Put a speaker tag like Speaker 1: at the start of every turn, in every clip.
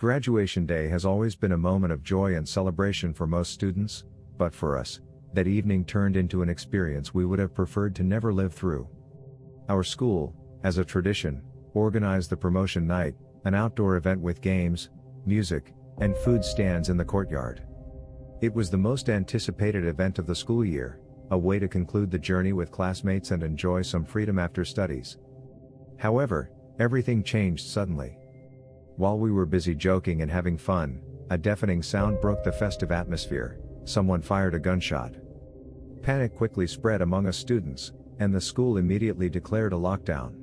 Speaker 1: Graduation day has always been a moment of joy and celebration for most students, but for us, that evening turned into an experience we would have preferred to never live through. Our school, as a tradition, organized the promotion night, an outdoor event with games, music, and food stands in the courtyard. It was the most anticipated event of the school year, a way to conclude the journey with classmates and enjoy some freedom after studies. However, everything changed suddenly. While we were busy joking and having fun, a deafening sound broke the festive atmosphere. Someone fired a gunshot. Panic quickly spread among us students, and the school immediately declared a lockdown.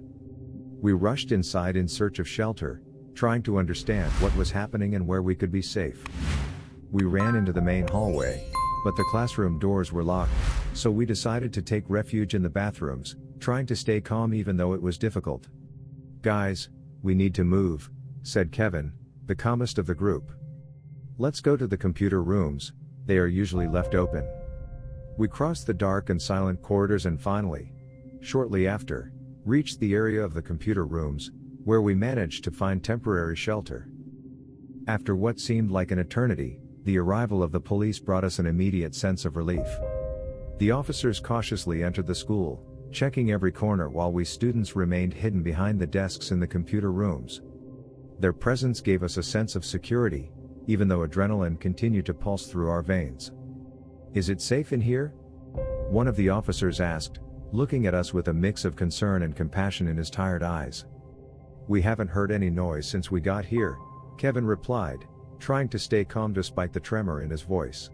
Speaker 1: We rushed inside in search of shelter, trying to understand what was happening and where we could be safe. We ran into the main hallway, but the classroom doors were locked, so we decided to take refuge in the bathrooms, trying to stay calm even though it was difficult. "Guys, we need to move," said Kevin, the calmest of the group. "Let's go to the computer rooms, they are usually left open." We crossed the dark and silent corridors and finally, shortly after, reached the area of the computer rooms, where we managed to find temporary shelter. After what seemed like an eternity, the arrival of the police brought us an immediate sense of relief. The officers cautiously entered the school, checking every corner while we students remained hidden behind the desks in the computer rooms. Their presence gave us a sense of security, even though adrenaline continued to pulse through our veins. "Is it safe in here?" one of the officers asked, looking at us with a mix of concern and compassion in his tired eyes. "We haven't heard any noise since we got here," Kevin replied, trying to stay calm despite the tremor in his voice.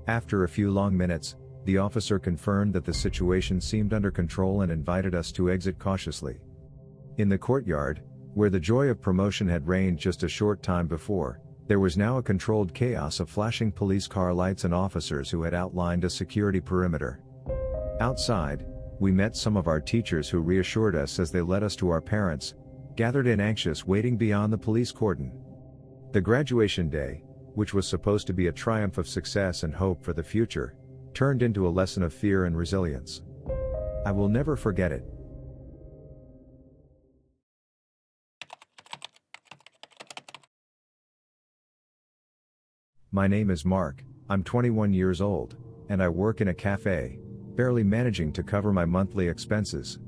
Speaker 1: After a few long minutes, the officer confirmed that the situation seemed under control and invited us to exit cautiously. In the courtyard, where the joy of promotion had reigned just a short time before, there was now a controlled chaos of flashing police car lights and officers who had outlined a security perimeter. Outside, we met some of our teachers who reassured us as they led us to our parents, gathered in anxious waiting beyond the police cordon. The graduation day, which was supposed to be a triumph of success and hope for the future, turned into a lesson of fear and resilience. I will never forget it. My name is Mark, I'm 21 years old, and I work in a cafe, barely managing to cover my monthly expenses.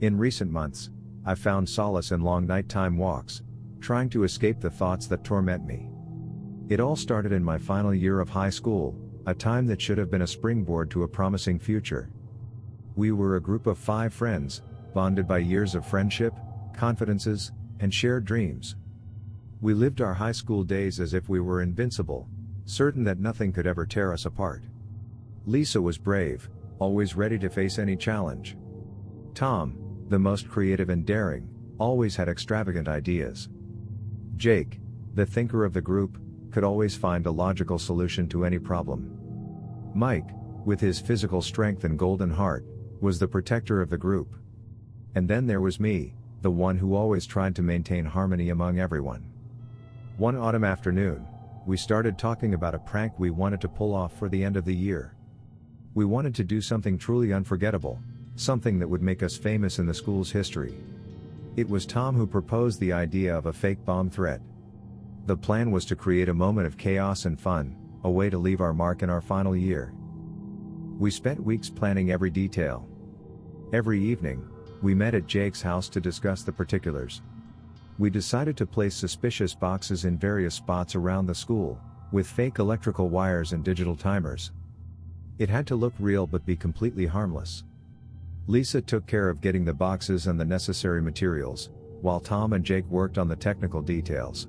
Speaker 1: In recent months, I've found solace in long nighttime walks, trying to escape the thoughts that torment me. It all started in my final year of high school, a time that should have been a springboard to a promising future. We were a group of 5 friends, bonded by years of friendship, confidences, and shared dreams. We lived our high school days as if we were invincible, certain that nothing could ever tear us apart. Lisa was brave, always ready to face any challenge. Tom, the most creative and daring, always had extravagant ideas. Jake, the thinker of the group, could always find a logical solution to any problem. Mike, with his physical strength and golden heart, was the protector of the group. And then there was me, the one who always tried to maintain harmony among everyone. One autumn afternoon, we started talking about a prank we wanted to pull off for the end of the year. We wanted to do something truly unforgettable, something that would make us famous in the school's history. It was Tom who proposed the idea of a fake bomb threat. The plan was to create a moment of chaos and fun, a way to leave our mark in our final year. We spent weeks planning every detail. Every evening, we met at Jake's house to discuss the particulars. We decided to place suspicious boxes in various spots around the school, with fake electrical wires and digital timers. It had to look real but be completely harmless. Lisa took care of getting the boxes and the necessary materials, while Tom and Jake worked on the technical details.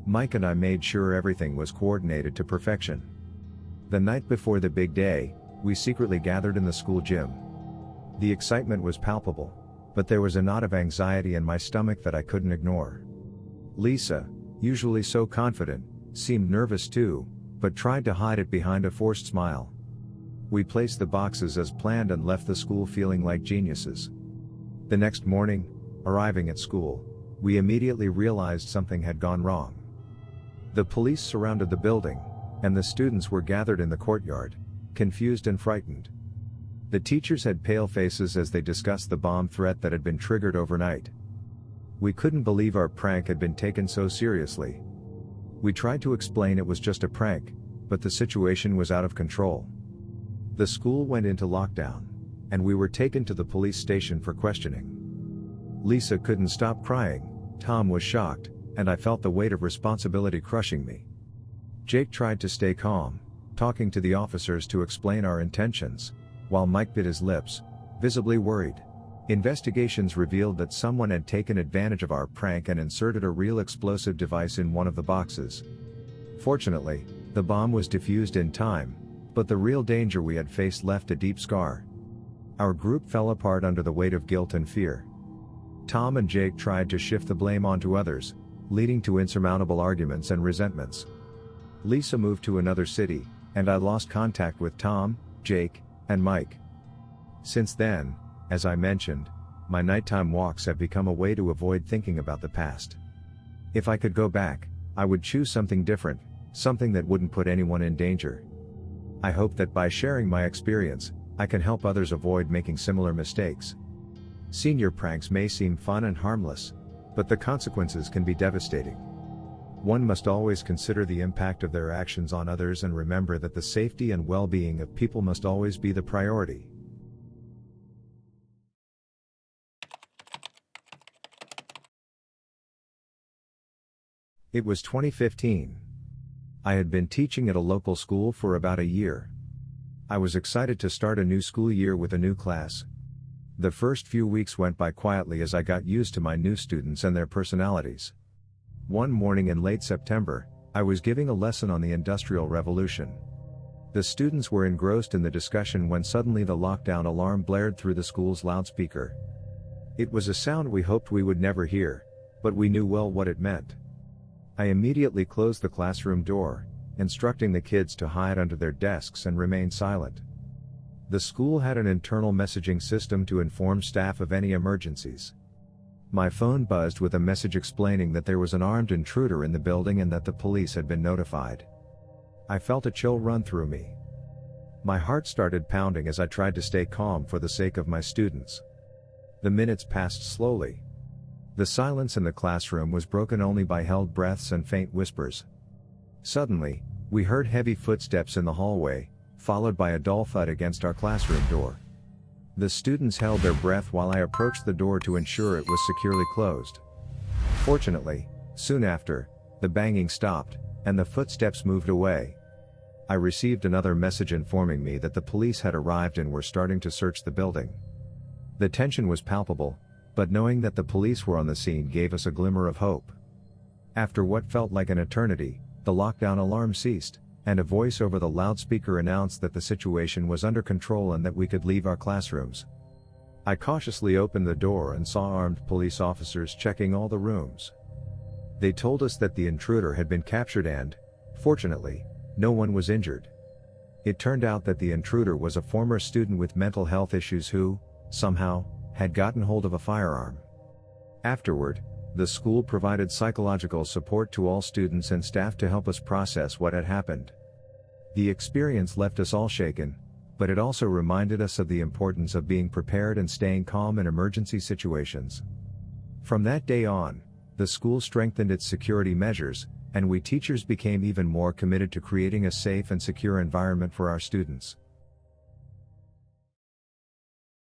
Speaker 1: Mike and I made sure everything was coordinated to perfection. The night before the big day, we secretly gathered in the school gym. The excitement was palpable, but there was a knot of anxiety in my stomach that I couldn't ignore. Lisa, usually so confident, seemed nervous too, but tried to hide it behind a forced smile. We placed the boxes as planned and left the school feeling like geniuses. The next morning, arriving at school, we immediately realized something had gone wrong. The police surrounded the building, and the students were gathered in the courtyard, confused and frightened. The teachers had pale faces as they discussed the bomb threat that had been triggered overnight. We couldn't believe our prank had been taken so seriously. We tried to explain it was just a prank, but the situation was out of control. The school went into lockdown, and we were taken to the police station for questioning. Lisa couldn't stop crying, Tom was shocked, and I felt the weight of responsibility crushing me. Jake tried to stay calm, talking to the officers to explain our intentions, while Mike bit his lips, visibly worried. Investigations revealed that someone had taken advantage of our prank and inserted a real explosive device in one of the boxes. Fortunately, the bomb was defused in time, but the real danger we had faced left a deep scar. Our group fell apart under the weight of guilt and fear. Tom and Jake tried to shift the blame onto others, leading to insurmountable arguments and resentments. Lisa moved to another city, and I lost contact with Tom, Jake, and Mike. Since then, as I mentioned, my nighttime walks have become a way to avoid thinking about the past. If I could go back, I would choose something different, something that wouldn't put anyone in danger. I hope that by sharing my experience, I can help others avoid making similar mistakes. Senior pranks may seem fun and harmless, but the consequences can be devastating. One must always consider the impact of their actions on others and remember that the safety and well-being of people must always be the priority. It was 2015. I had been teaching at a local school for about a year. I was excited to start a new school year with a new class. The first few weeks went by quietly as I got used to my new students and their personalities. One morning in late September, I was giving a lesson on the Industrial Revolution. The students were engrossed in the discussion when suddenly the lockdown alarm blared through the school's loudspeaker. It was a sound we hoped we would never hear, but we knew well what it meant. I immediately closed the classroom door, instructing the kids to hide under their desks and remain silent. The school had an internal messaging system to inform staff of any emergencies. My phone buzzed with a message explaining that there was an armed intruder in the building and that the police had been notified. I felt a chill run through me. My heart started pounding as I tried to stay calm for the sake of my students. The minutes passed slowly. The silence in the classroom was broken only by held breaths and faint whispers. Suddenly, we heard heavy footsteps in the hallway, followed by a dull thud against our classroom door. The students held their breath while I approached the door to ensure it was securely closed. Fortunately, soon after, the banging stopped, and the footsteps moved away. I received another message informing me that the police had arrived and were starting to search the building. The tension was palpable, but knowing that the police were on the scene gave us a glimmer of hope. After what felt like an eternity, the lockdown alarm ceased, and a voice over the loudspeaker announced that the situation was under control and that we could leave our classrooms. I cautiously opened the door and saw armed police officers checking all the rooms. They told us that the intruder had been captured and, fortunately, no one was injured. It turned out that the intruder was a former student with mental health issues who, somehow, had gotten hold of a firearm. Afterward, the school provided psychological support to all students and staff to help us process what had happened. The experience left us all shaken, but it also reminded us of the importance of being prepared and staying calm in emergency situations. From that day on, the school strengthened its security measures, and we teachers became even more committed to creating a safe and secure environment for our students.